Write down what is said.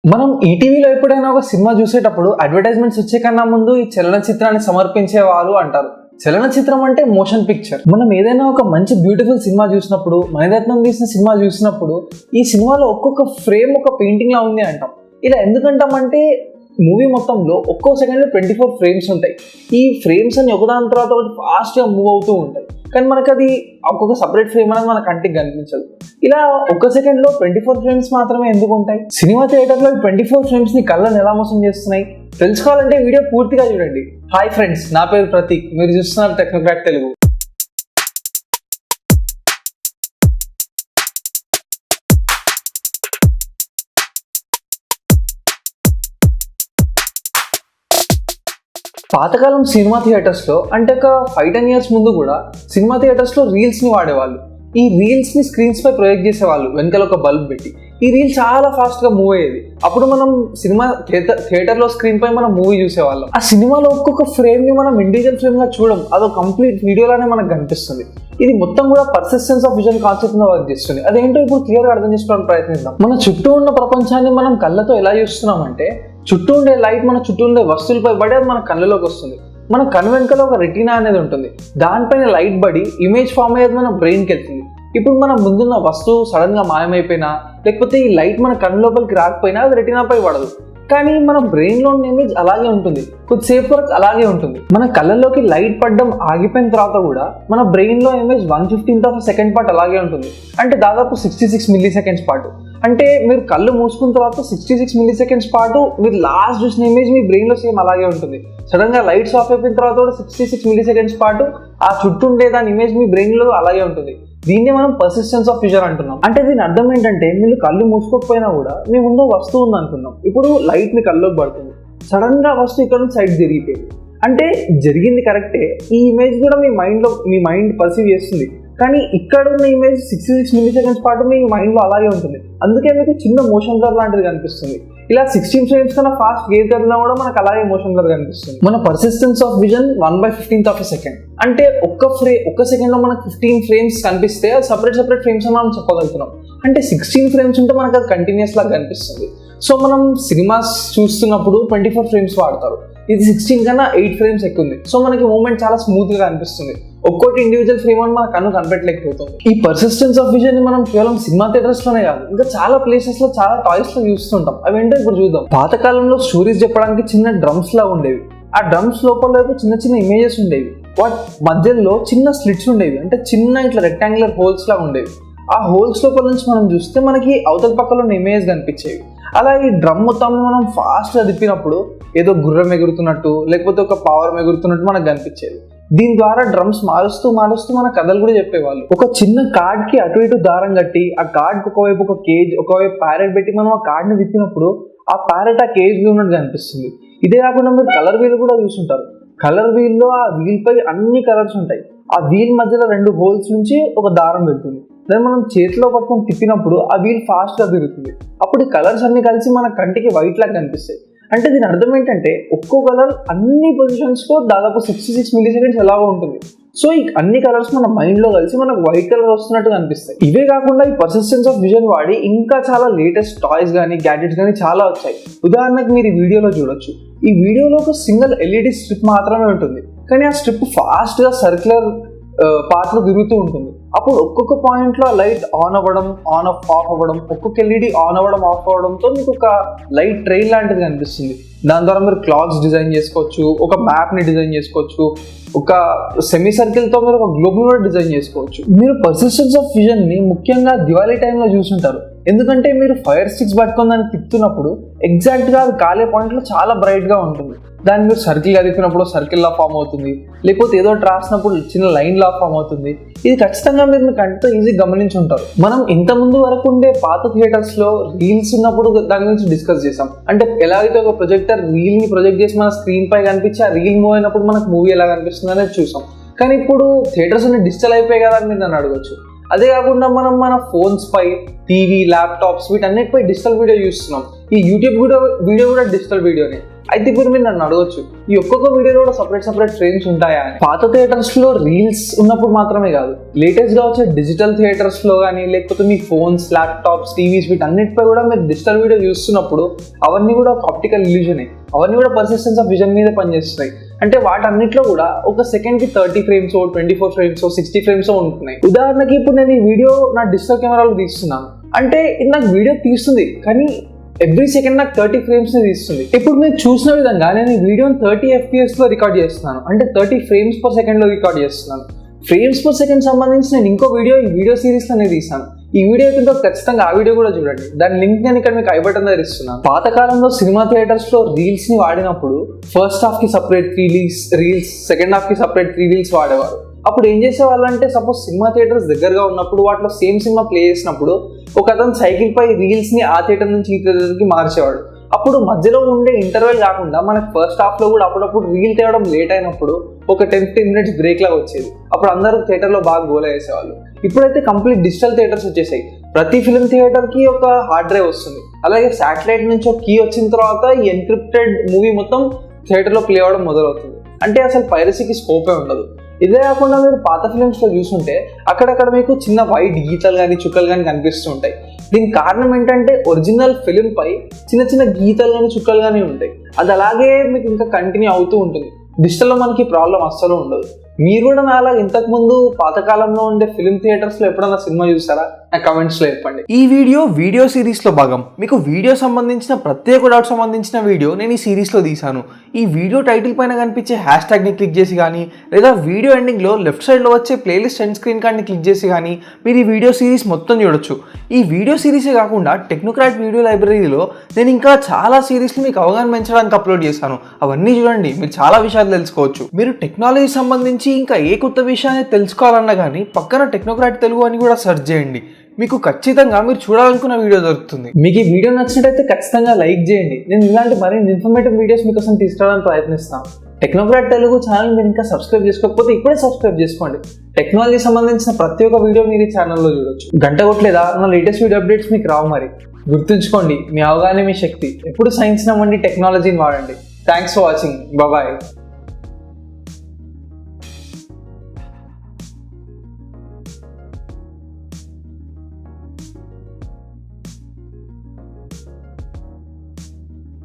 మనం ఈటీవీలో ఎప్పుడైనా ఒక సినిమా చూసేటప్పుడు అడ్వర్టైజ్మెంట్స్ వచ్చే కన్నా ముందు ఈ చలనచిత్రాన్ని సమర్పించేవారు అంటారు. చలనచిత్రం అంటే మోషన్ పిక్చర్. మనం ఏదైనా ఒక మంచి బ్యూటిఫుల్ సినిమా చూసినప్పుడు, మణిరత్నం తీసిన సినిమా చూసినప్పుడు ఈ సినిమాలో ఒక్కొక్క ఫ్రేమ్ ఒక పెయింటింగ్ లా ఉంది అంటాం. ఇలా ఎందుకంటామంటే మూవీ మొత్తంలో ఒక్కో సెకండ్లో 24 ఫ్రేమ్స్ ఉంటాయి. ఈ ఫ్రేమ్స్ అన్ని ఒకదాని తర్వాత ఒకటి ఫాస్ట్గా మూవ్ అవుతూ ఉంటాయి. కానీ మనకు అది ఒక్కొక్క సపరేట్ ఫ్రేమ్ అనేది మన కంటికి కనిపించదు. ఇలా ఒక్క సెకండ్లో 24 ఫ్రేమ్స్ మాత్రమే ఎందుకు ఉంటాయి? సినిమా థియేటర్లో 24 ఫ్రేమ్స్ ని కళ్ళని ఎలా మోసం చేస్తున్నాయి తెలుసుకోవాలంటే వీడియో పూర్తిగా చూడండి. హాయ్ ఫ్రెండ్స్, నా పేరు ప్రతీక్, మీరు చూస్తున్నారు టెక్నోక్రాట్ తెలుగు. పాతకాలం సినిమా థియేటర్స్లో అంటే ఒక 5-10 years ముందు కూడా సినిమా థియేటర్స్లో రీల్స్ని వాడేవాళ్ళు. ఈ రీల్స్ని స్క్రీన్స్ పై ప్రొజెక్ట్ చేసేవాళ్ళు, వెనకాల ఒక బల్బ్ పెట్టి. ఈ రీల్ చాలా ఫాస్ట్గా మూవ్ అయ్యేది. అప్పుడు మనం సినిమా థియేటర్లో స్క్రీన్ పై మనం మూవీ చూసేవాళ్ళం. ఆ సినిమాలో ఒక్కొక్క ఫ్రేమ్ని మనం ఇండివిజువల్ ఫ్రేమ్గా చూడడం, అదొక కంప్లీట్ వీడియోలానే మనకు కనిపిస్తుంది. ఇది మొత్తం కూడా పర్సిస్టెన్స్ ఆఫ్ విజన్ కాన్సెప్ట్ మీద వర్క్ చేస్తుంది. అదేంటో ఇప్పుడు క్లియర్గా అర్థం చేసుకోవడానికి ప్రయత్నిద్దాం. మన చుట్టూ ఉన్న ప్రపంచాన్ని మనం కళ్ళతో ఎలా చూస్తున్నామంటే, చుట్టూ ఉండే లైట్ మన చుట్టూ ఉండే వస్తువులపై పడి అది మన కళ్ళలోకి వస్తుంది. మన కన్ను వెనుకలో ఒక రెటీనా అనేది ఉంటుంది. దానిపైన లైట్ పడి ఇమేజ్ ఫామ్ అయ్యేది మన బ్రెయిన్కి వెళ్తుంది. ఇప్పుడు మన ముందున్న వస్తువు సడన్ గా మాయమైపోయినా, లేకపోతే ఈ లైట్ మన కన్ను లోపలికి రాకపోయినా అది రెటీనాపై పడదు. కానీ మన బ్రెయిన్ లో ఉన్న ఇమేజ్ అలాగే ఉంటుంది, కొద్దిసేపు వరకు అలాగే ఉంటుంది. మన కళ్ళలోకి లైట్ పడడం ఆగిపోయిన తర్వాత కూడా మన బ్రెయిన్ లో ఇమేజ్ 1/15 సెకండ్ పాటు అలాగే ఉంటుంది. అంటే దాదాపు 66 milliseconds పాటు. అంటే మీరు కళ్ళు మూసుకున్న తర్వాత 66 milliseconds పాటు మీరు లాస్ట్ చూసిన ఇమేజ్ మీ బ్రెయిన్ లో సేమ్ అలాగే ఉంటుంది. సడన్ గా లైట్స్ ఆఫ్ అయిపోయిన తర్వాత కూడా 66 milliseconds పాటు ఆ చుట్టూ ఉండే దాని ఇమేజ్ మీ బ్రెయిన్ లో అలాగే ఉంటుంది. దీన్ని మనం పర్సిస్టెన్స్ ఆఫ్ విజన్ అంటున్నాం. అంటే దీని అర్థం ఏంటంటే, మీరు కళ్ళు మూసుకోకపోయినా కూడా మీ ముందు వస్తువు ఉంది అనుకుందాం. ఇప్పుడు లైట్ మీ కళ్ళలోకి పడుతుంది, సడన్ గా వస్తువు ఇక్కడ నుంచి సైడ్ జరిగిపోయింది. అంటే జరిగింది కరెక్టే, ఈ ఇమేజ్ కూడా మీ మైండ్ పర్సీవ్ చేస్తుంది. కానీ ఇక్కడ ఉన్న ఇమేజ్ 66 milliseconds పాటు మీ మైండ్లో అలాగే ఉంటుంది. అందుకే మీకు చిన్న మోషన్ బ్లర్ లాంటిది కనిపిస్తుంది. ఇలా 16 frames కన్నా ఫాస్ట్ గేర్ కదిలినా కూడా మనకు అలాగే మోషన్ బ్లర్ కనిపిస్తుంది. మన పర్సిస్టెన్స్ ఆఫ్ విజన్ 1/15 సెకండ్. అంటే ఒక్క సెకండ్ లో మనకు 15 ఫ్రేమ్స్ కనిపిస్తే అది సపరేట్ ఫ్రేమ్స్ అని మనం చెప్పగలుగుతున్నాం. అంటే 16 ఫ్రేమ్స్ ఉంటే మనకు అది కంటిన్యూస్ లాగా కనిపిస్తుంది. సో మనం సినిమాస్ చూస్తున్నప్పుడు 24 ఫ్రేమ్స్ వాడతారు. ఇది 16 కన్నా 8 ఫ్రేమ్స్ ఎక్కువ ఉంది. సో మనకి మూమెంట్ చాలా స్మూత్ గా కనిపిస్తుంది. ఒక్కోటి ఇండివిజువల్ ఫ్రేమ్ అని మన కన్ను కనిపెట్టలేకపోతుంది. ఈ పర్సిస్టెన్స్ ఆఫ్ విజన్ ని మనం కేవలం సినిమా థియేటర్స్ లోనే కాదు, ఇంకా చాలా ప్లేసెస్ లో, చాలా టాయ్స్ లో చూస్తుంటాం. అవి ఏంటో ఇప్పుడు చూద్దాం. పాతకాలంలో స్టోరీస్ చెప్పడానికి చిన్న డ్రమ్స్ లా ఉండేవి. ఆ డ్రమ్స్ లోపల చిన్న ఇమేజెస్ ఉండేవి. వాటి మధ్యలో చిన్న స్లిట్స్ ఉండేవి, అంటే చిన్న ఇట్లా రెక్టాంగులర్ హోల్స్ లా ఉండేవి. ఆ హోల్స్ లోపల నుంచి మనం చూస్తే మనకి అవతల పక్కలో ఉన్న ఇమేజ్ కనిపించేవి. అలా ఈ డ్రమ్ మొత్తం మనం ఫాస్ట్ గా తిప్పినప్పుడు ఏదో గుర్రం ఎగురుతున్నట్టు, లేకపోతే ఒక పవర్ ఎగురుతున్నట్టు మనకు కనిపించేది. దీని ద్వారా డ్రమ్స్ మారుస్తూ మన కథలు కూడా చెప్పేవాళ్ళు. ఒక చిన్న కార్డ్ కి అటు ఇటు దారం కట్టి, ఆ కార్డ్ ఒకవైపు ఒక కేజ్, ఒకవైపు ప్యారెట్ పెట్టి మనం ఆ కార్డ్ ని విప్పినప్పుడు ఆ ప్యారెట్ ఆ కేజ్ లో ఉన్నట్టు కనిపిస్తుంది. ఇదే కాకుండా మీరు కలర్ వీల్ కూడా చూసుంటారు. కలర్ వీల్ లో ఆ వీల్ పై అన్ని కలర్స్ ఉంటాయి. ఆ వీల్ మధ్యలో 2 హోల్స్ నుంచి ఒక దారం వెళ్తుంది. దాన్ని మనం చేతిలో పట్టుకొని తిప్పినప్పుడు ఆ వీల్ ఫాస్ట్ గా తిరుగుతుంది. అప్పుడు ఈ కలర్స్ అన్ని కలిసి మన కంటికి వైట్ లాగా కనిపిస్తాయి. అంటే దీని అర్థం ఏంటంటే, ఒక్కో కలర్ అన్ని పొజిషన్స్ లో దాదాపు 66 milliseconds ఎలాగో ఉంటుంది. సో ఈ అన్ని కలర్స్ మన మైండ్ లో కలిసి మనకు వైట్ కలర్ వస్తున్నట్టు కనిపిస్తాయి. ఇవే కాకుండా ఈ పర్సిస్టెన్స్ ఆఫ్ విజన్ వాడి ఇంకా చాలా లేటెస్ట్ టాయ్స్ కానీ, గ్యాడ్జెట్స్ కానీ చాలా వచ్చాయి. ఉదాహరణకు మీరు ఈ వీడియోలో చూడొచ్చు. ఈ వీడియోలో ఒక సింగిల్ LED స్ట్రిప్ మాత్రమే ఉంటుంది. కానీ ఆ స్ట్రిప్ ఫాస్ట్ గా సర్క్యులర్ పాత్ లో తిరుగుతూ ఉంటుంది. అప్పుడు ఒక్కొక్క పాయింట్ లో లైట్ ఆన్ అవ్వడం, ఆఫ్ అవ్వడం, ఒక్కొక్క LED ఆన్ అవ్వడం, ఆఫ్ అవ్వడంతో మీకు ఒక లైట్ ట్రైన్ లాంటిది కనిపిస్తుంది. దాని ద్వారా మీరు క్లాక్స్ డిజైన్ చేసుకోవచ్చు, ఒక మ్యాప్ ని డిజైన్ చేసుకోవచ్చు, ఒక సెమీ సర్కిల్ తో మీరు ఒక గ్లోబ్ కూడా డిజైన్ చేసుకోవచ్చు. మీరు పర్సిస్టెన్స్ ఆఫ్ విజన్ ని ముఖ్యంగా దివాళీ టైంలో చూసుంటారు. ఎందుకంటే మీరు ఫైర్ స్టిక్స్ పట్టుకొని దాన్ని తిప్పుతున్నప్పుడు ఎగ్జాక్ట్ గా అది కాలే పాయింట్ లో చాలా బ్రైట్ గా ఉంటుంది. దాన్ని మీరు సర్కిల్ గా తిప్పినప్పుడు సర్కిల్ లా ఫామ్ అవుతుంది, లేకపోతే ఏదో రాసినప్పుడు చిన్న లైన్ లా ఫామ్ అవుతుంది. ఇది ఖచ్చితంగా మీరు కంటితో ఈజీ గమనించి ఉంటారు. మనం ఇంత ముందు వరకు ఉండే పాత థియేటర్స్ లో రీల్స్ ఉన్నప్పుడు దాని గురించి డిస్కస్ చేసాం. అంటే ఎలాగైతే ఒక ప్రొజెక్టర్ రీల్ ని ప్రొజెక్ట్ చేసి మన స్క్రీన్ పై కనిపించి ఆ రీల్ మూవ్ అయినప్పుడు మనకు మూవీ ఎలా కనిపిస్తుంది అనేది చూసాం. కానీ ఇప్పుడు థియేటర్స్ అన్ని డిజిటల్ అయిపోయాయి కదా అని మీరు నన్ను అడగచ్చు. అదే కాకుండా మనం మన ఫోన్స్ పై, టీవీ, ల్యాప్టాప్స్ వీటన్నిటిపై డిజిటల్ వీడియో చూస్తున్నాం. ఈ యూట్యూబ్ వీడియో కూడా డిజిటల్ వీడియోనే. అయితే ఇప్పుడు మీరు నన్ను అడగొచ్చు, ఈ ఒక్కొక్క వీడియోలో కూడా సపరేట్ ఫ్రేమ్స్ ఉంటాయా అని. పాత థియేటర్స్ లో రీల్స్ ఉన్నప్పుడు మాత్రమే కాదు, లేటెస్ట్ గా వచ్చే డిజిటల్ థియేటర్స్ లో కానీ లేకపోతే మీ ఫోన్స్, ల్యాప్టాప్స్, టీవీస్ వీటన్నిటిపై కూడా మీరు డిజిటల్ వీడియో చూస్తున్నప్పుడు అవన్నీ కూడా ఒక ఆప్టికల్ ఇల్యూజనే. అవన్నీ కూడా పర్సిస్టెన్స్ ఆఫ్ విజన్ మీద పనిచేస్తున్నాయి. అంటే వాటన్నిటిలో కూడా ఒక సెకండ్ కి 30 ఫ్రేమ్స్, 24 ఫ్రేమ్స్, 60 ఫ్రేమ్స్ ఉంటున్నాయి. ఉదాహరణకి ఇప్పుడు నేను ఈ వీడియో నా డిజిటల్ కెమెరాలో తీస్తున్నాను అంటే ఇది నాకు వీడియో తీస్తుంది, కానీ ఎవ్రీ సెకండ్ నాకు 30 ఫ్రేమ్స్ తీస్తుంది. ఇప్పుడు మీరు చూసిన విధంగా నేను ఈ వీడియోని 30 FPS లో రికార్డ్ చేస్తున్నాను, అంటే 30 ఫ్రేమ్స్ పర్ సెకండ్ లో రికార్డ్ చేస్తున్నాను. ఫ్రేమ్స్ పర్ సెకండ్ సంబంధించి నేను ఇంకో వీడియో ఈ వీడియో సిరీస్ లోనే తీసాను. ఈ వీడియో కింద ఖచ్చితంగా ఆ వీడియో కూడా చూడండి. దాని లింక్ నేను ఇక్కడ మీకు ఐ బటన్ దగ్గర ఇస్తున్నాను. పాతకాలంలో సినిమా థియేటర్స్ లో రీల్స్ ని వాడినప్పుడు ఫస్ట్ హాఫ్ కి సపరేట్ 3 రీల్స్, సెకండ్ హాఫ్ కి సపరేట్ 3 రీల్స్ వాడేవారు. అప్పుడు ఏం చేసేవాళ్ళు అంటే, సపోజ్ సినిమా థియేటర్స్ దగ్గరగా ఉన్నప్పుడు వాటిలో సేమ్ సినిమా ప్లే చేసినప్పుడు ఒక అతను సైకిల్ పై రీల్స్ ని ఆ థియేటర్ నుంచి ఈ థియేటర్కి మార్చేవాడు. అప్పుడు మధ్యలో ఉండే ఇంటర్వెల్ కాకుండా మనకు ఫస్ట్ హాఫ్ లో కూడా అప్పుడప్పుడు రీల్ తేవడం లేట్ అయినప్పుడు ఒక 10-15 మినిట్స్ బ్రేక్ లాగా వచ్చేది. అప్పుడు అందరూ థియేటర్ లో బాగా గోల చేసేవాళ్ళు. ఇప్పుడైతే కంప్లీట్ డిజిటల్ థియేటర్స్ వచ్చేసాయి. ప్రతి ఫిల్మ్ థియేటర్ కి ఒక హార్డ్ డ్రైవ్ వస్తుంది. అలాగే శాటిలైట్ నుంచి ఒక కీ వచ్చిన తర్వాత ఈ ఎన్క్రిప్టెడ్ మూవీ మొత్తం థియేటర్ లో ప్లే అవడం మొదలవుతుంది. అంటే అసలు పైరసీకి స్కోపే ఉండదు. ఇదే కాకుండా మీరు పాత ఫిలిమ్స్ లో చూస్తుంటే అక్కడక్కడ మీకు చిన్న వైట్ గీతలు కానీ చుక్కలు కానీ కనిపిస్తూ ఉంటాయి. దీనికి కారణం ఏంటంటే, ఒరిజినల్ ఫిలిం పై చిన్న గీతలు కానీ చుక్కలు కానీ ఉంటాయి. అది అలాగే మీకు ఇంకా కంటిన్యూ అవుతూ ఉంటుంది. డిజిటల్లో మనకి ప్రాబ్లం అస్సలు ఉండదు. మీరు కూడా నాలా ఇంతకు ముందు పాతకాలంలో ఉండే ఫిలిం థియేటర్స్ లో ఎప్పుడన్నా సినిమా చూసారా? నా కమెంట్స్ లో చెప్పండి. ఈ వీడియో సిరీస్ లో భాగం. మీకు వీడియో సంబంధించిన ప్రత్యేక డౌట్ సంబంధించిన వీడియో నేను ఈ సిరీస్ లో తీసాను. ఈ వీడియో టైటిల్ పైన కనిపించే హ్యాష్ ట్యాగ్ ని క్లిక్ చేసి కానీ, లేదా వీడియో ఎండింగ్ లో లెఫ్ట్ సైడ్ లో వచ్చే ప్లేలిస్ట్ ఎండ్ స్క్రీన్ కార్డ్ ని క్లిక్ చేసి కానీ మీరు ఈ వీడియో సిరీస్ మొత్తం చూడొచ్చు. ఈ వీడియో సిరీసే కాకుండా టెక్నోక్రాట్ వీడియో లైబ్రరీలో నేను ఇంకా చాలా సిరీస్లు మీకు అవగాహన పెంచడానికి అప్లోడ్ చేశాను. అవన్నీ చూడండి, మీరు చాలా విషయాలు తెలుసుకోవచ్చు. మీరు టెక్నాలజీ సంబంధించి ఇంకా ఏ కొత్త విషయాన్ని తెలుసుకోవాలన్నా కానీ పక్కన టెక్నోక్రాట్ తెలుగు అని కూడా సెర్చ్ చేయండి. మీకు ఖచ్చితంగా మీరు చూడాలనుకున్న వీడియో దొరుకుతుంది. మీకు ఈ వీడియో నచ్చినట్టయితే ఖచ్చితంగా లైక్ చేయండి. నేను ఇలాంటి మరిన్ని ఇన్ఫర్మేటివ్ వీడియోస్ మీకోసం తీసుకురావడానికి ప్రయత్నిస్తాను. టెక్నోక్రాట్ తెలుగు ఛానల్ మీరు ఇంకా సబ్స్క్రైబ్ చేసుకోకపోతే ఇప్పుడే సబ్స్క్రైబ్ చేసుకోండి. టెక్నాలజీ సంబంధించిన ప్రతి ఒక్క వీడియో మీరు ఈ ఛానల్లో చూడొచ్చు. గంట కొట్టలేదా నా లేటెస్ట్ వీడియో అప్డేట్స్ మీకు రావు. మరి గుర్తుంచుకోండి, మీ అవగాహన మీ శక్తి. ఎప్పుడు సైన్స్ నమ్మండి, టెక్నాలజీని వాడండి. Thanks for watching. బాయ్.